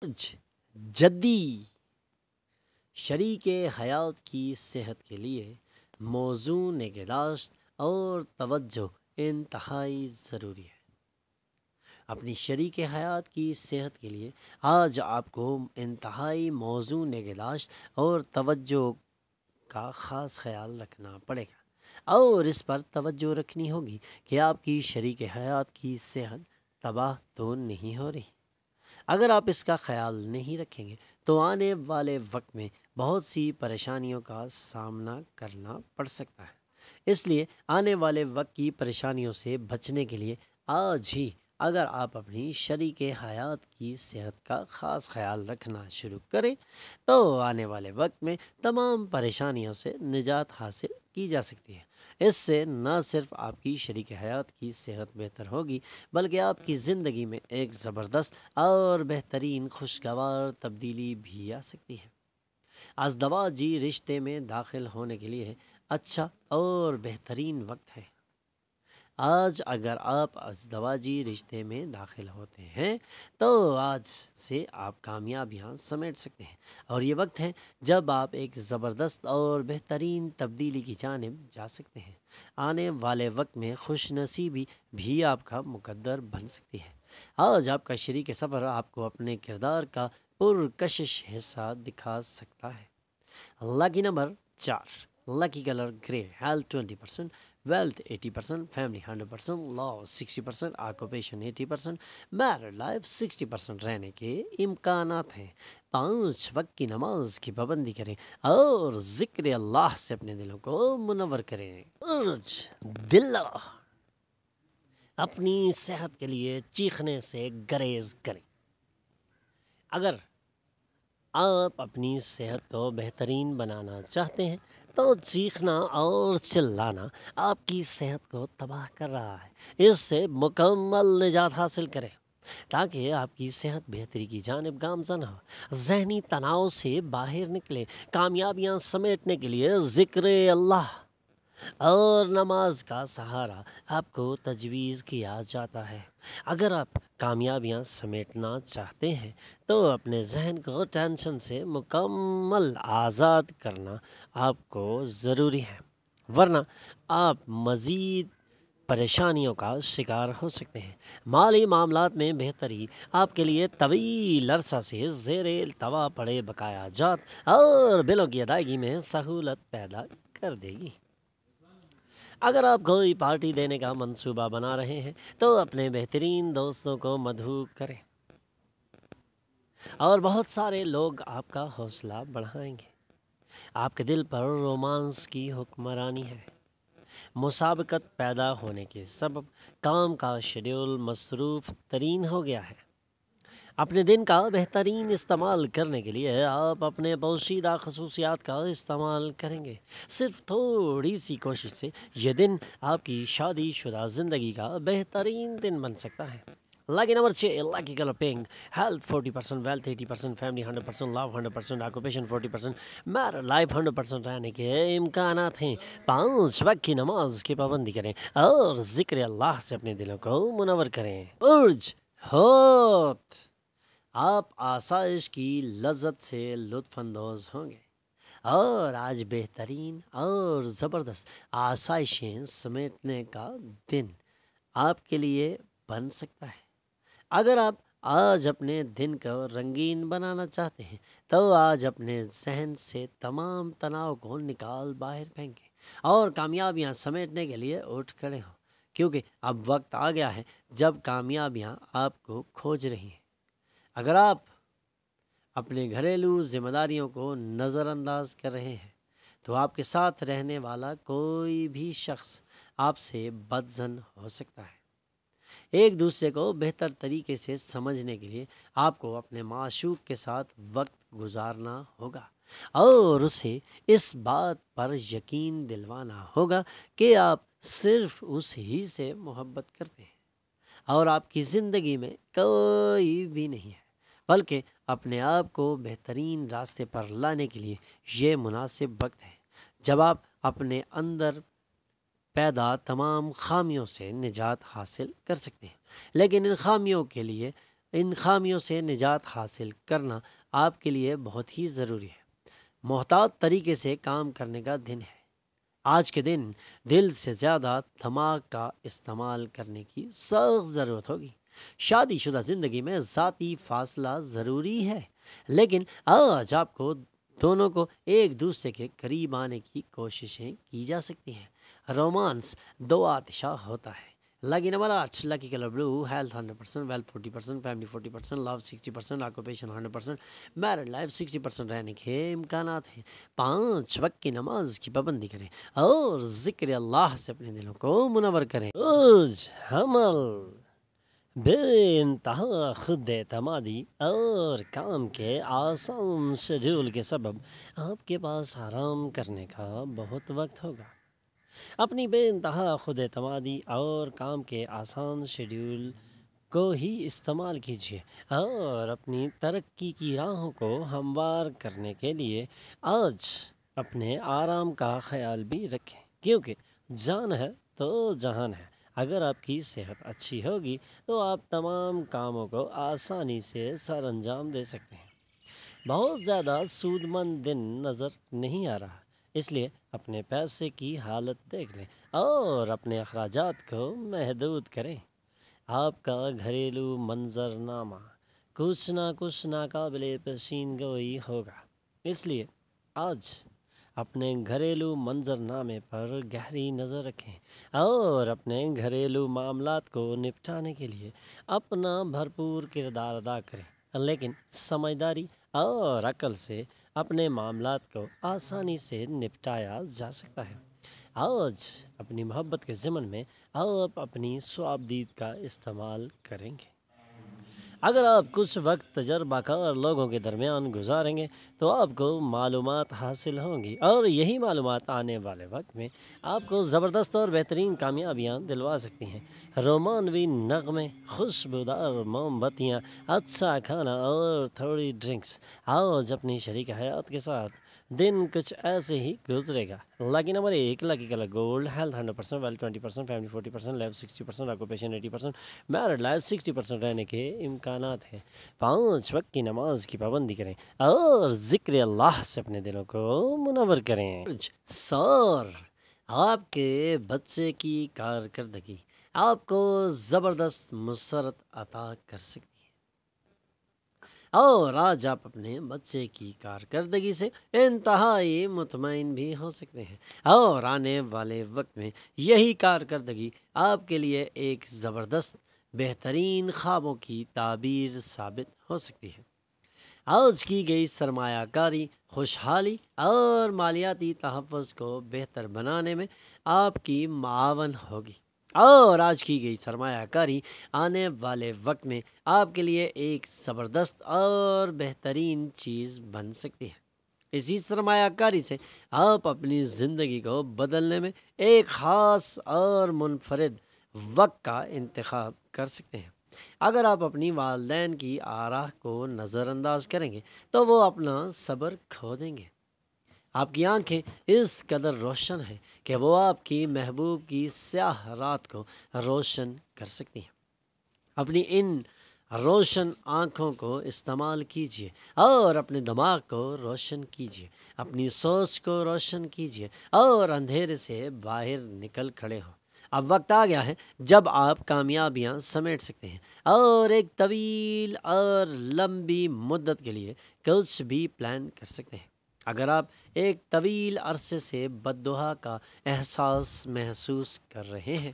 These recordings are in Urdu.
جدی شریک حیات کی صحت کے لیے موزوں نگہداشت اور توجہ انتہائی ضروری ہے۔ اپنی شریک حیات کی صحت کے لیے آج آپ کو انتہائی موزوں نگہداشت اور توجہ کا خاص خیال رکھنا پڑے گا، اور اس پر توجہ رکھنی ہوگی کہ آپ کی شریک حیات کی صحت تباہ تو نہیں ہو رہی۔ اگر آپ اس کا خیال نہیں رکھیں گے تو آنے والے وقت میں بہت سی پریشانیوں کا سامنا کرنا پڑ سکتا ہے۔ اس لیے آنے والے وقت کی پریشانیوں سے بچنے کے لیے آج ہی اگر آپ اپنی شریک حیات کی صحت کا خاص خیال رکھنا شروع کریں تو آنے والے وقت میں تمام پریشانیوں سے نجات حاصل کی جا سکتی ہے۔ اس سے نہ صرف آپ کی شریک حیات کی صحت بہتر ہوگی بلکہ آپ کی زندگی میں ایک زبردست اور بہترین خوشگوار تبدیلی بھی آ سکتی ہے۔ ازدواجی رشتے میں داخل ہونے کے لیے اچھا اور بہترین وقت ہے۔ آج اگر آپ ازدواجی رشتے میں داخل ہوتے ہیں تو آج سے آپ کامیابیاں سمیٹ سکتے ہیں، اور یہ وقت ہے جب آپ ایک زبردست اور بہترین تبدیلی کی جانب جا سکتے ہیں۔ آنے والے وقت میں خوش نصیبی بھی آپ کا مقدر بن سکتی ہے۔ آج آپ کا شریک سفر آپ کو اپنے کردار کا پرکشش حصہ دکھا سکتا ہے۔ لکی نمبر 4، لکی کلر گرے، ہیلتھ 20%، ویلتھ 80%، فیملی 100%، لو 60%، آکوپیشن 80%، میرڈ لائف 60% رہنے کے امکانات ہیں۔ 5 وقت کی نماز کی پابندی کریں اور ذکر اللہ سے اپنے دلوں کو منور کریں۔ دل اپنی صحت کے لیے چیخنے سے گریز کریں۔ اگر آپ اپنی صحت کو بہترین بنانا چاہتے ہیں تو چیخنا اور چلانا آپ کی صحت کو تباہ کر رہا ہے۔ اس سے مکمل نجات حاصل کریں تاکہ آپ کی صحت بہتری کی جانب گامزن ہو۔ ذہنی تناؤ سے باہر نکلیں۔ کامیابیاں سمیٹنے کے لیے ذکر اللہ اور نماز کا سہارا آپ کو تجویز کیا جاتا ہے۔ اگر آپ کامیابیاں سمیٹنا چاہتے ہیں تو اپنے ذہن کو ٹینشن سے مکمل آزاد کرنا آپ کو ضروری ہے، ورنہ آپ مزید پریشانیوں کا شکار ہو سکتے ہیں۔ مالی معاملات میں بہتری آپ کے لیے طویل عرصہ سے زیر التوا پڑے بقایا جات اور بلوں کی ادائیگی میں سہولت پیدا کر دے گی۔ اگر آپ کوئی پارٹی دینے کا منصوبہ بنا رہے ہیں تو اپنے بہترین دوستوں کو مدعو کریں، اور بہت سارے لوگ آپ کا حوصلہ بڑھائیں گے۔ آپ کے دل پر رومانس کی حکمرانی ہے۔ مسابقت پیدا ہونے کے سبب کام کا شیڈول مصروف ترین ہو گیا ہے۔ اپنے دن کا بہترین استعمال کرنے کے لیے آپ اپنے پوشیدہ خصوصیات کا استعمال کریں گے۔ صرف تھوڑی سی کوشش سے یہ دن آپ کی شادی شدہ زندگی کا بہترین دن بن سکتا ہے۔ Lucky number 6، lucky colour pink, health 40%، wealth 80%، family 100%، love 100%، occupation 40%، married life 100% رہنے کے امکانات ہیں۔ 5 وقت کی نماز کی پابندی کریں اور ذکر اللہ سے اپنے دلوں کو منور کریں۔ برج حوت، آپ آسائش کی لذت سے لطف اندوز ہوں گے، اور آج بہترین اور زبردست آسائشیں سمیٹنے کا دن آپ کے لیے بن سکتا ہے۔ اگر آپ آج اپنے دن کو رنگین بنانا چاہتے ہیں تو آج اپنے ذہن سے تمام تناؤ کو نکال باہر پھینکیں اور کامیابیاں سمیٹنے کے لیے اٹھ کھڑے ہوں، کیونکہ اب وقت آ گیا ہے جب کامیابیاں آپ کو کھوج رہی ہیں۔ اگر آپ اپنے گھریلو ذمہ داریوں کو نظر انداز کر رہے ہیں تو آپ کے ساتھ رہنے والا کوئی بھی شخص آپ سے بدظن ہو سکتا ہے۔ ایک دوسرے کو بہتر طریقے سے سمجھنے کے لیے آپ کو اپنے معشوق کے ساتھ وقت گزارنا ہوگا اور اسے اس بات پر یقین دلوانا ہوگا کہ آپ صرف اس ہی سے محبت کرتے ہیں اور آپ کی زندگی میں کوئی بھی نہیں ہے، بلکہ اپنے آپ کو بہترین راستے پر لانے کے لیے یہ مناسب وقت ہے جب آپ اپنے اندر پیدا تمام خامیوں سے نجات حاصل کر سکتے ہیں۔ لیکن ان خامیوں کے لیے ان خامیوں سے نجات حاصل کرنا آپ کے لیے بہت ہی ضروری ہے۔ محتاط طریقے سے کام کرنے کا دن ہے۔ آج کے دن دل سے زیادہ دماغ کا استعمال کرنے کی سخت ضرورت ہوگی۔ شادی شدہ زندگی میں ذاتی فاصلہ ضروری ہے، لیکن آج آپ کو دونوں کو ایک دوسرے کے قریب آنے کی کوششیں کی جا سکتی ہیں۔ رومانس دو آتشہ ہوتا ہے۔ لکی نمبر 8، لکی colour blue, health 100%، wealth 40%، family 40%، لو 60%، آکوپیشن 100%، میرڈ لائف 60% رہنے کے امکانات ہیں۔ 5 وقت کی نماز کی پابندی کریں اور ذکر اللہ سے اپنے دلوں کو منور کریں۔ حمل بے انتہا خود اعتمادی اور کام کے آسان شیڈول کے سبب آپ کے پاس آرام کرنے کا بہت وقت ہوگا۔ اپنی بے انتہا خود اعتمادی اور کام کے آسان شیڈول کو ہی استعمال کیجیے اور اپنی ترقی کی راہوں کو ہموار کرنے کے لیے آج اپنے آرام کا خیال بھی رکھیں، کیونکہ جان ہے تو جہان ہے۔ اگر آپ کی صحت اچھی ہوگی تو آپ تمام کاموں کو آسانی سے سر انجام دے سکتے ہیں۔ بہت زیادہ سود مند دن نظر نہیں آ رہا، اس لیے اپنے پیسے کی حالت دیکھ لیں اور اپنے اخراجات کو محدود کریں۔ آپ کا گھریلو منظر نامہ کچھ ناقابل پیشین گوئی ہوگا، اس لیے آج اپنے گھریلو منظر نامے پر گہری نظر رکھیں اور اپنے گھریلو معاملات کو نپٹانے کے لیے اپنا بھرپور کردار ادا کریں، لیکن سمجھداری اور عقل سے اپنے معاملات کو آسانی سے نپٹایا جا سکتا ہے۔ آج اپنی محبت کے ضمن میں آپ اپنی صوابدید کا استعمال کریں گے۔ اگر آپ کچھ وقت تجربہ کار لوگوں کے درمیان گزاریں گے تو آپ کو معلومات حاصل ہوں گی، اور یہی معلومات آنے والے وقت میں آپ کو زبردست اور بہترین کامیابیاں دلوا سکتی ہیں۔ رومانوی نغمے، خوشبودار موم بتیاں، اچھا کھانا اور تھوڑی ڈرنکس، آج اپنی شریک حیات کے ساتھ دن کچھ ایسے ہی گزرے گا۔ Lucky number 1، lucky colour gold, health 100%، wealth 20%، family 40%، life 60%، occupation 80%، married life 60% رہنے کے امکانات ہیں۔ 5 وقت کی نماز کی پابندی کریں اور ذکر اللہ سے اپنے دلوں کو منور کریں۔ سور آپ کے بچے کی کارکردگی آپ کو زبردست مسرت عطا کر سکتی ہے، اور آج آپ اپنے بچے کی کارکردگی سے انتہائی مطمئن بھی ہو سکتے ہیں، اور آنے والے وقت میں یہی کارکردگی آپ کے لیے ایک زبردست بہترین خوابوں کی تعبیر ثابت ہو سکتی ہے۔ آج کی گئی سرمایہ کاری خوشحالی اور مالیاتی تحفظ کو بہتر بنانے میں آپ کی معاون ہوگی، اور آج کی گئی سرمایہ کاری آنے والے وقت میں آپ کے لیے ایک زبردست اور بہترین چیز بن سکتی ہے۔ اسی سرمایہ کاری سے آپ اپنی زندگی کو بدلنے میں ایک خاص اور منفرد وقت کا انتخاب کر سکتے ہیں۔ اگر آپ اپنی والدین کی آراہ کو نظر انداز کریں گے تو وہ اپنا صبر کھو دیں گے۔ آپ کی آنکھیں اس قدر روشن ہیں کہ وہ آپ کی محبوب کی سیاہ رات کو روشن کر سکتی ہیں۔ اپنی ان روشن آنکھوں کو استعمال کیجیے اور اپنے دماغ کو روشن کیجیے، اپنی سوچ کو روشن کیجیے اور اندھیرے سے باہر نکل کھڑے ہو۔ اب وقت آ گیا ہے جب آپ کامیابیاں سمیٹ سکتے ہیں اور ایک طویل اور لمبی مدت کے لیے کچھ بھی پلان کر سکتے ہیں۔ اگر آپ ایک طویل عرصے سے بددعا کا احساس محسوس کر رہے ہیں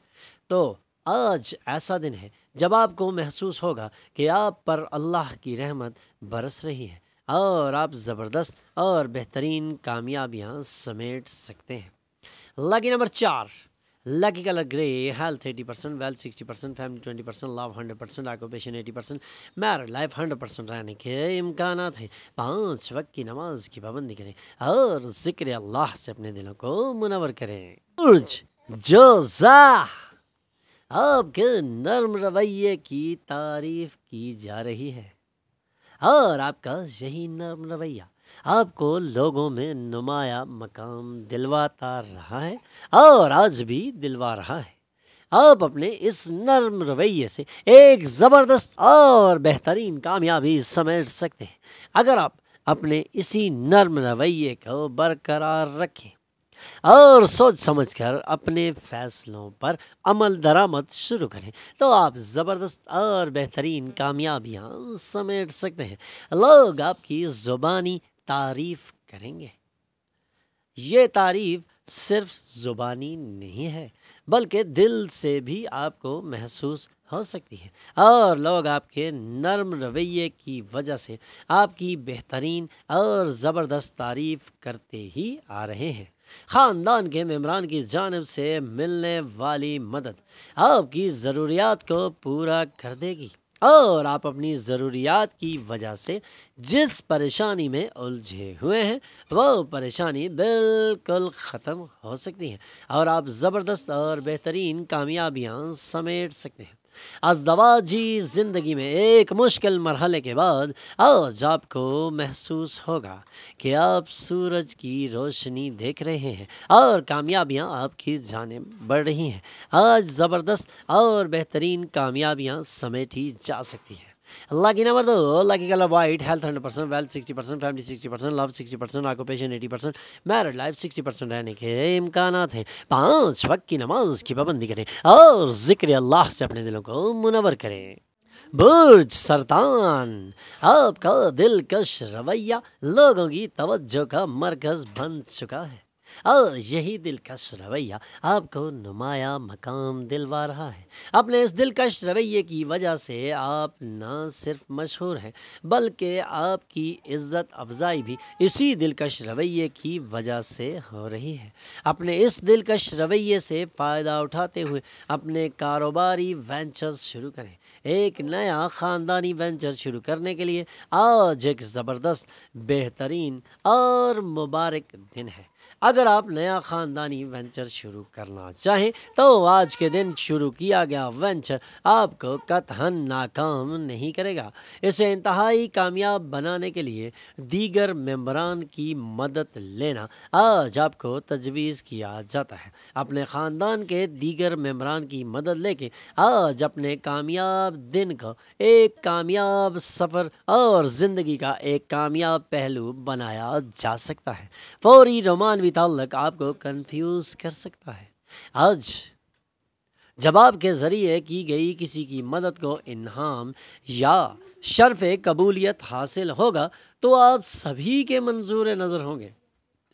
تو آج ایسا دن ہے جب آپ کو محسوس ہوگا کہ آپ پر اللہ کی رحمت برس رہی ہے اور آپ زبردست اور بہترین کامیابیاں سمیٹ سکتے ہیں۔ لکی نمبر 4، لکی کلر گرے، ہیلتھ 80%، ویلتھ 60%، فیملی 20%، لو 100%، آکوپیشن 80%، میرڈ لائف 100% رہنے کے امکانات ہیں۔ 5 وقت کی نماز کی پابندی کریں اور ذکر اللہ سے اپنے دلوں کو منور کریں۔ جوزا آپ کے نرم رویے کی تعریف کی جا رہی ہے، اور آپ کا یہی نرم رویہ آپ کو لوگوں میں نمایاں مقام دلواتا رہا ہے اور آج بھی دلوا رہا ہے۔ آپ اپنے اس نرم رویے سے ایک زبردست اور بہترین کامیابی سمیٹ سکتے ہیں۔ اگر آپ اپنے اسی نرم رویے کو برقرار رکھیں اور سوچ سمجھ کر اپنے فیصلوں پر عمل درآمد شروع کریں تو آپ زبردست اور بہترین کامیابیاں سمیٹ سکتے ہیں۔ لوگ آپ کی زبانی تعریف کریں گے۔ یہ تعریف صرف زبانی نہیں ہے بلکہ دل سے بھی آپ کو محسوس ہو سکتی ہے، اور لوگ آپ کے نرم رویے کی وجہ سے آپ کی بہترین اور زبردست تعریف کرتے ہی آ رہے ہیں۔ خاندان کے ممبران کی جانب سے ملنے والی مدد آپ کی ضروریات کو پورا کر دے گی، اور آپ اپنی ضروریات کی وجہ سے جس پریشانی میں الجھے ہوئے ہیں وہ پریشانی بالکل ختم ہو سکتی ہے، اور آپ زبردست اور بہترین کامیابیاں سمیٹ سکتے ہیں۔ ازدواجی زندگی میں ایک مشکل مرحلے کے بعد آج آپ کو محسوس ہوگا کہ آپ سورج کی روشنی دیکھ رہے ہیں اور کامیابیاں آپ کی جانب بڑھ رہی ہیں۔ آج زبردست اور بہترین کامیابیاں سمیٹی جا سکتی ہیں۔ Lucky number 2، lucky colour white, health 100%، wealth 60%، family 60%، love 60%، occupation 80%، married life 60% رہنے کے امکانات ہیں۔ 5 وقت کی نماز کی پابندی کریں اور ذکر اللہ سے اپنے دلوں کو منور کریں۔ برج سرطان، آپ کا دلکش رویہ لوگوں کی توجہ کا مرکز بن چکا ہے، اور یہی دلکش رویہ آپ کو نمایاں مقام دلوا رہا ہے۔ اپنے اس دلکش رویے کی وجہ سے آپ نہ صرف مشہور ہیں بلکہ آپ کی عزت افزائی بھی اسی دلکش رویے کی وجہ سے ہو رہی ہے۔ اپنے اس دلکش رویے سے فائدہ اٹھاتے ہوئے اپنے کاروباری وینچرز شروع کریں۔ ایک نیا خاندانی وینچر شروع کرنے کے لیے آج ایک زبردست، بہترین اور مبارک دن ہے۔ اگر آپ نیا خاندانی وینچر شروع کرنا چاہیں تو آج کے دن شروع کیا گیا وینچر آپ کو قطعاً ناکام نہیں کرے گا۔ اسے انتہائی کامیاب بنانے کے لیے دیگر ممبران کی مدد لینا آج آپ کو تجویز کیا جاتا ہے۔ اپنے خاندان کے دیگر ممبران کی مدد لے کے آج اپنے کامیاب دن کو ایک کامیاب سفر اور زندگی کا ایک کامیاب پہلو بنایا جا سکتا ہے۔ فوری رومانوی تعلق آپ کو کنفیوز کر سکتا ہے۔ آج جب آپ کے ذریعے کی گئی کسی کی مدد کو انعام یا شرف قبولیت حاصل ہوگا تو آپ سبھی کے منظور نظر ہوں گے۔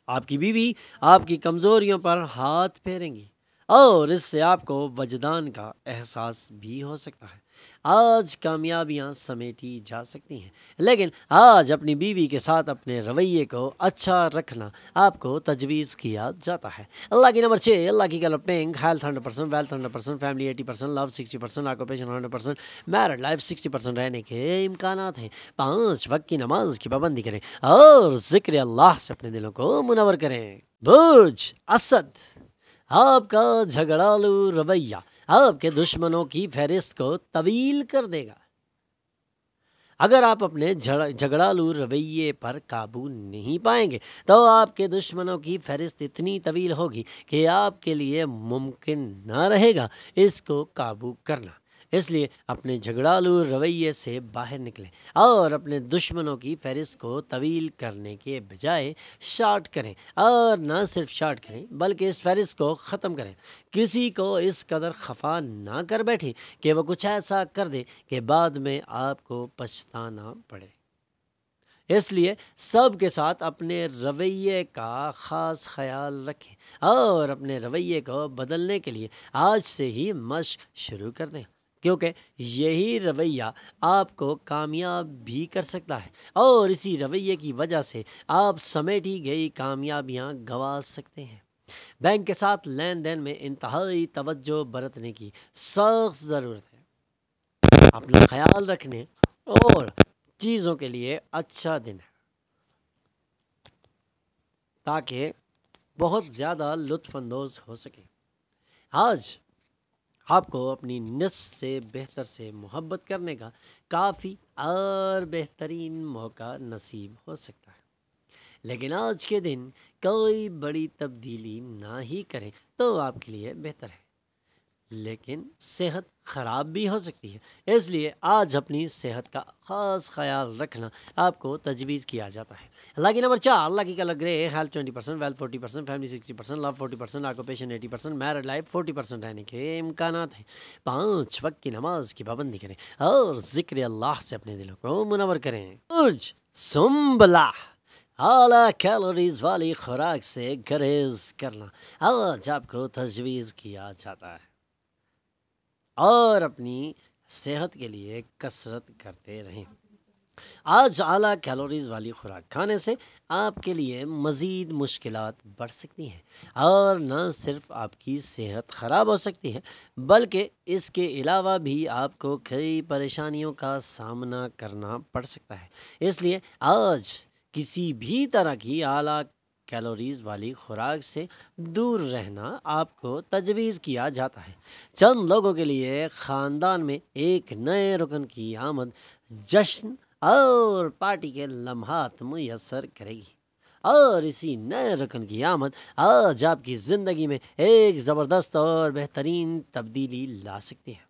آپ کی بیوی آپ کی کمزوریوں پر ہاتھ پھیریں گی اور اس سے آپ کو وجدان کا احساس بھی ہو سکتا ہے۔ آج کامیابیاں سمیٹی جا سکتی ہیں، لیکن آج اپنی بیوی کے ساتھ اپنے رویے کو اچھا رکھنا آپ کو تجویز کیا جاتا ہے۔ اللہ کی نمبر 6، اللہ کی colour pink, health 100%، wealth 100%، family 80%، love 60%، occupation 100%، married life 60% رہنے کے امکانات ہیں۔ 5 وقت کی نماز کی پابندی کریں اور ذکر اللہ سے اپنے دلوں کو منور کریں۔ برج اسد، آپ کا جھگڑالو رویہ آپ کے دشمنوں کی فہرست کو طویل کر دے گا۔ اگر آپ اپنے جھگڑالو رویے پر قابو نہیں پائیں گے تو آپ کے دشمنوں کی فہرست اتنی طویل ہوگی کہ آپ کے لیے ممکن نہ رہے گا اس کو قابو کرنا۔ اس لیے اپنے جھگڑالو رویے سے باہر نکلیں اور اپنے دشمنوں کی فہرست کو طویل کرنے کے بجائے شارٹ کریں، اور نہ صرف شارٹ کریں بلکہ اس فہرست کو ختم کریں۔ کسی کو اس قدر خفا نہ کر بیٹھیں کہ وہ کچھ ایسا کر دے کہ بعد میں آپ کو پچھتانا پڑے۔ اس لیے سب کے ساتھ اپنے رویے کا خاص خیال رکھیں اور اپنے رویے کو بدلنے کے لیے آج سے ہی مشق شروع کر دیں، کیونکہ یہی رویہ آپ کو کامیاب بھی کر سکتا ہے، اور اسی رویے کی وجہ سے آپ سمیٹی گئی کامیابیاں گنوا سکتے ہیں۔ بینک کے ساتھ لین دین میں انتہائی توجہ برتنے کی سخت ضرورت ہے۔ اپنا خیال رکھنے اور چیزوں کے لیے اچھا دن ہے تاکہ بہت زیادہ لطف اندوز ہو سکے۔ آج آپ کو اپنی نصف سے بہتر سے محبت کرنے کا کافی اور بہترین موقع نصیب ہو سکتا ہے، لیکن آج کے دن کوئی بڑی تبدیلی نہ ہی کریں تو آپ کے لیے بہتر ہے۔ لیکن صحت خراب بھی ہو سکتی ہے، اس لیے آج اپنی صحت کا خاص خیال رکھنا آپ کو تجویز کیا جاتا ہے۔ اللہ کی نمبر 4، اللہ کی کلر گرے، ہیلتھ 20%، ویلتھ 40%، فیملی 60%، لو 40%، آکوپیشن 80%، میرڈ لائف 40% رہنے کے امکانات ہیں۔ 5 وقت کی نماز کی پابندی کریں اور ذکر اللہ سے اپنے دلوں کو منور کریں۔ برج سنبلہ، اعلیٰ کیلوریز والی خوراک سے گریز کرنا آج آپ کو تجویز کیا جاتا ہے، اور اپنی صحت کے لیے کسرت کرتے رہیں۔ آج اعلیٰ کیلوریز والی خوراک کھانے سے آپ کے لیے مزید مشکلات بڑھ سکتی ہیں، اور نہ صرف آپ کی صحت خراب ہو سکتی ہے بلکہ اس کے علاوہ بھی آپ کو کئی پریشانیوں کا سامنا کرنا پڑ سکتا ہے۔ اس لیے آج کسی بھی طرح کی اعلیٰ کیلوریز والی خوراک سے دور رہنا آپ کو تجویز کیا جاتا ہے۔ چند لوگوں کے لیے خاندان میں ایک نئے رکن کی آمد جشن اور پارٹی کے لمحات میسر کرے گی، اور اسی نئے رکن کی آمد آج آپ کی زندگی میں ایک زبردست اور بہترین تبدیلی لا سکتی ہے۔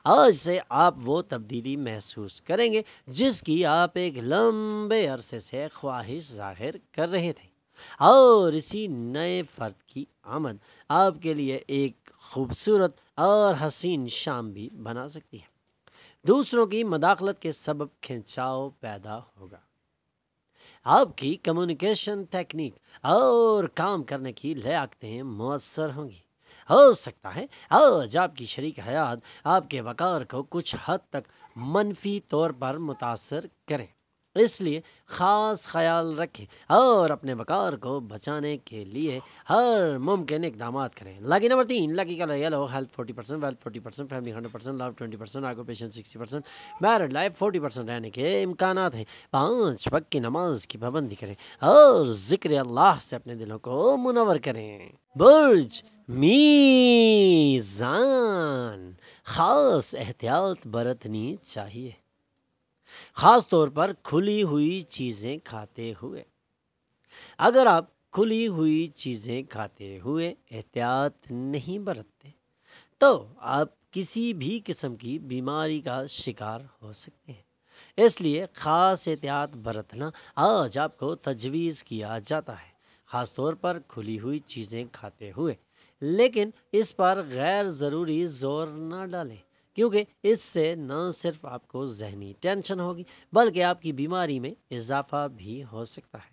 آج سے آپ وہ تبدیلی محسوس کریں گے جس کی آپ ایک لمبے عرصے سے خواہش ظاہر کر رہے تھے، اور اسی نئے فرد کی آمد آپ کے لیے ایک خوبصورت اور حسین شام بھی بنا سکتی ہے۔ دوسروں کی مداخلت کے سبب کھنچاؤ پیدا ہوگا، آپ کی کمیونیکیشن تکنیک اور کام کرنے کی لیاقتیں مؤثر ہوں گی۔ ہو سکتا ہے آج آپ کی شریک حیات آپ کے وقار کو کچھ حد تک منفی طور پر متاثر کریں، اس لیے خاص خیال رکھیں اور اپنے وقار کو بچانے کے لیے ہر ممکن اقدامات کریں۔ Lucky number 3، lucky colour yellow, health 40%، wealth 40%، family 100%، love 20%، occupation 60%، married life 40% رہنے کے امکانات ہیں۔ 5 وقت کی نماز کی پابندی کریں اور ذکر اللہ سے اپنے دلوں کو منور کریں۔ برج میزان، خاص احتیاط برتنی چاہیے، خاص طور پر کھلی ہوئی چیزیں کھاتے ہوئے۔ اگر آپ کھلی ہوئی چیزیں کھاتے ہوئے احتیاط نہیں برتتے تو آپ کسی بھی قسم کی بیماری کا شکار ہو سکتے ہیں، اس لیے خاص احتیاط برتنا آج آپ کو تجویز کیا جاتا ہے، خاص طور پر کھلی ہوئی چیزیں کھاتے ہوئے۔ لیکن اس پر غیر ضروری زور نہ ڈالیں، کیونکہ اس سے نہ صرف آپ کو ذہنی ٹینشن ہوگی بلکہ آپ کی بیماری میں اضافہ بھی ہو سکتا ہے،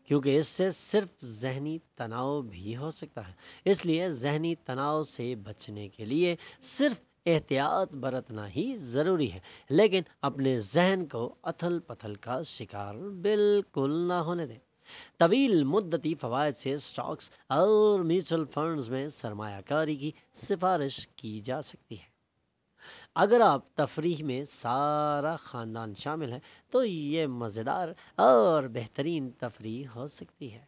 کیونکہ اس سے صرف ذہنی تناؤ بھی ہو سکتا ہے۔ اس لیے ذہنی تناؤ سے بچنے کے لیے صرف احتیاط برتنا ہی ضروری ہے، لیکن اپنے ذہن کو اتھل پتھل کا شکار بالکل نہ ہونے دیں۔ طویل مدتی فوائد سے سٹاکس اور میوچل فنڈز میں سرمایہ کاری کی سفارش کی جا سکتی ہے۔ اگر آپ تفریح میں سارا خاندان شامل ہے تو یہ مزیدار اور بہترین تفریح ہو سکتی ہے،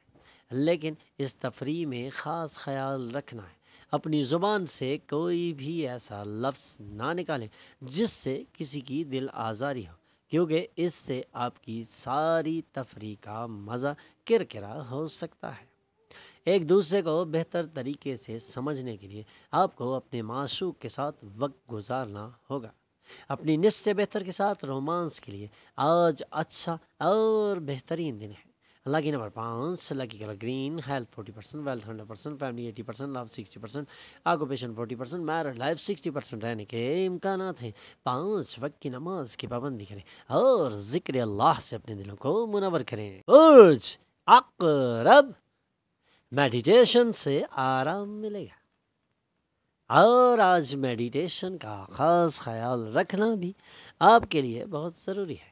لیکن اس تفریح میں خاص خیال رکھنا ہے اپنی زبان سے کوئی بھی ایسا لفظ نہ نکالیں جس سے کسی کی دل آزاری ہو، کیونکہ اس سے آپ کی ساری تفریح کا مزہ کرکرا ہو سکتا ہے۔ ایک دوسرے کو بہتر طریقے سے سمجھنے کے لیے آپ کو اپنے معشوق کے ساتھ وقت گزارنا ہوگا۔ اپنی نصف سے بہتر کے ساتھ رومانس کے لیے آج اچھا اور بہترین دن ہے۔ Lucky number 5، lucky colour green, health 40%، wealth 100%، family 80%، love 60%، occupation 40%، married life 60% رہنے کے امکانات ہیں۔ 5 وقت کی نماز کی پابندی کریں اور ذکر اللہ سے اپنے دلوں کو منور کریں۔ برج عقرب، میڈیٹیشن سے آرام ملے گا، اور آج میڈیٹیشن کا خاص خیال رکھنا بھی آپ کے لیے بہت ضروری ہے،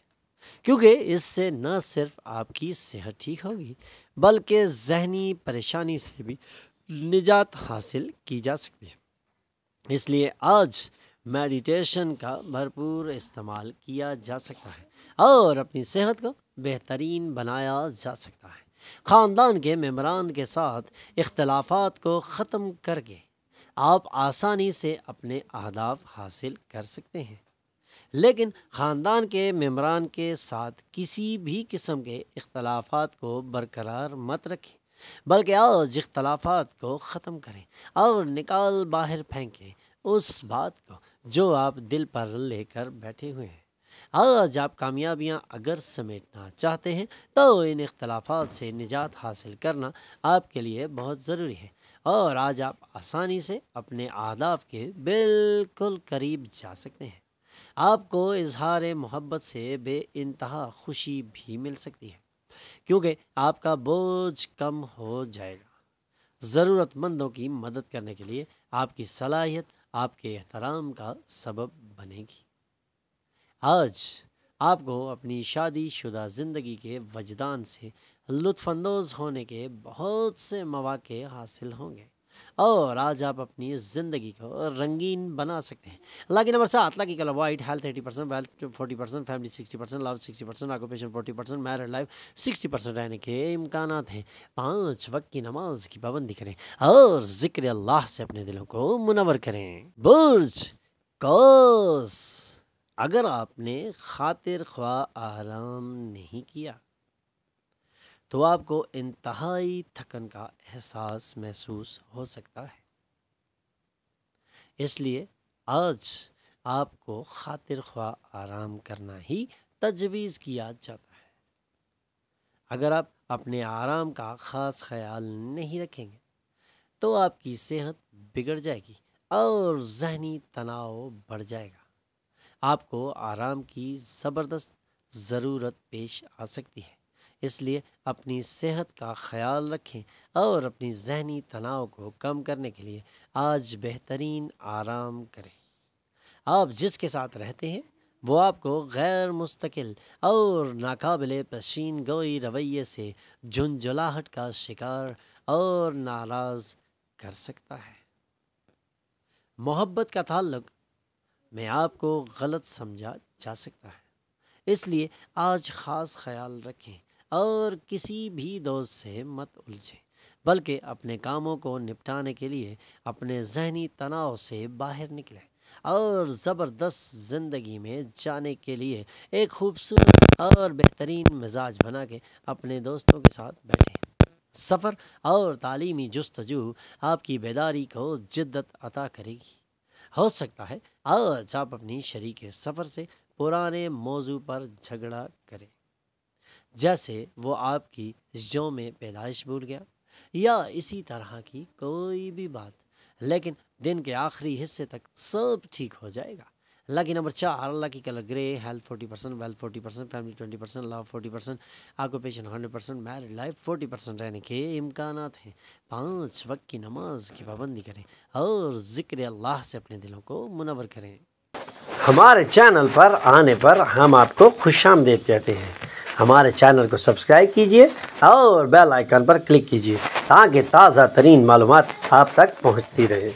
کیونکہ اس سے نہ صرف آپ کی صحت ٹھیک ہوگی بلکہ ذہنی پریشانی سے بھی نجات حاصل کی جا سکتی ہے۔ اس لیے آج میڈیٹیشن کا بھرپور استعمال کیا جا سکتا ہے اور اپنی صحت کو بہترین بنایا جا سکتا ہے۔ خاندان کے ممبران کے ساتھ اختلافات کو ختم کر کے آپ آسانی سے اپنے اہداف حاصل کر سکتے ہیں، لیکن خاندان کے ممبران کے ساتھ کسی بھی قسم کے اختلافات کو برقرار مت رکھیں بلکہ آج اختلافات کو ختم کریں اور نکال باہر پھینکیں اس بات کو جو آپ دل پر لے کر بیٹھے ہوئے ہیں۔ آج آپ کامیابیاں اگر سمیٹنا چاہتے ہیں تو ان اختلافات سے نجات حاصل کرنا آپ کے لیے بہت ضروری ہے، اور آج آپ آسانی سے اپنے اہداف کے بالکل قریب جا سکتے ہیں۔ آپ کو اظہار محبت سے بے انتہا خوشی بھی مل سکتی ہے، کیونکہ آپ کا بوجھ کم ہو جائے گا۔ ضرورت مندوں کی مدد کرنے کے لیے آپ کی صلاحیت آپ کے احترام کا سبب بنے گی۔ آج آپ کو اپنی شادی شدہ زندگی کے وجدان سے لطف اندوز ہونے کے بہت سے مواقع حاصل ہوں گے، اور آج آپ اپنی زندگی کو رنگین بنا سکتے ہیں۔ Lucky number 7، lucky colour white, health 80%، wealth 40%، family 60%، love 60%، occupation 40%، married life 60% رہنے کے امکانات ہیں۔ 5 وقت کی نماز کی پابندی کریں اور ذکر اللہ سے اپنے دلوں کو منور کریں۔ برج قوس، اگر آپ نے خاطر خواہ آرام نہیں کیا تو آپ کو انتہائی تھکن کا احساس محسوس ہو سکتا ہے، اس لیے آج آپ کو خاطر خواہ آرام کرنا ہی تجویز کیا جاتا ہے۔ اگر آپ اپنے آرام کا خاص خیال نہیں رکھیں گے تو آپ کی صحت بگڑ جائے گی اور ذہنی تناؤ بڑھ جائے گا۔ آپ کو آرام کی زبردست ضرورت پیش آ سکتی ہے، اس لیے اپنی صحت کا خیال رکھیں اور اپنی ذہنی تناؤ کو کم کرنے کے لیے آج بہترین آرام کریں۔ آپ جس کے ساتھ رہتے ہیں وہ آپ کو غیر مستقل اور ناقابل پیشین گوئی رویے سے جھنجھلاہٹ کا شکار اور ناراض کر سکتا ہے۔ محبت کا تعلق میں آپ کو غلط سمجھا جا سکتا ہے، اس لیے آج خاص خیال رکھیں اور کسی بھی دوست سے مت الجھیں، بلکہ اپنے کاموں کو نپٹانے کے لیے اپنے ذہنی تناؤ سے باہر نکلیں اور زبردست زندگی میں جانے کے لیے ایک خوبصورت اور بہترین مزاج بنا کے اپنے دوستوں کے ساتھ بیٹھیں۔ سفر اور تعلیمی جستجو آپ کی بیداری کو جدت عطا کرے گی۔ ہو سکتا ہے آج آپ اپنی شریک سفر سے پرانے موضوع پر جھگڑا کریں، جیسے وہ آپ کی یوم پیدائش بھول گیا یا اسی طرح کی کوئی بھی بات، لیکن دن کے آخری حصے تک سب ٹھیک ہو جائے گا۔ لاکی نمبر 4، لاکی کلر گرے، ہیلتھ 40%، ویلتھ 40%، فیملی 20%، لو 40%، آکوپیشن 100%، میرڈ لائف 40% رہنے کے امکانات ہیں۔ 5 وقت کی نماز کی پابندی کریں اور ذکر اللہ سے اپنے دلوں کو منور کریں۔ ہمارے چینل پر آنے پر ہم آپ کو خوش آمدید کہتے ہیں۔ ہمارے چینل کو سبسکرائب کیجیے اور بیل آئیکن پر کلک کیجیے تاکہ تازہ ترین معلومات آپ تک پہنچتی رہے۔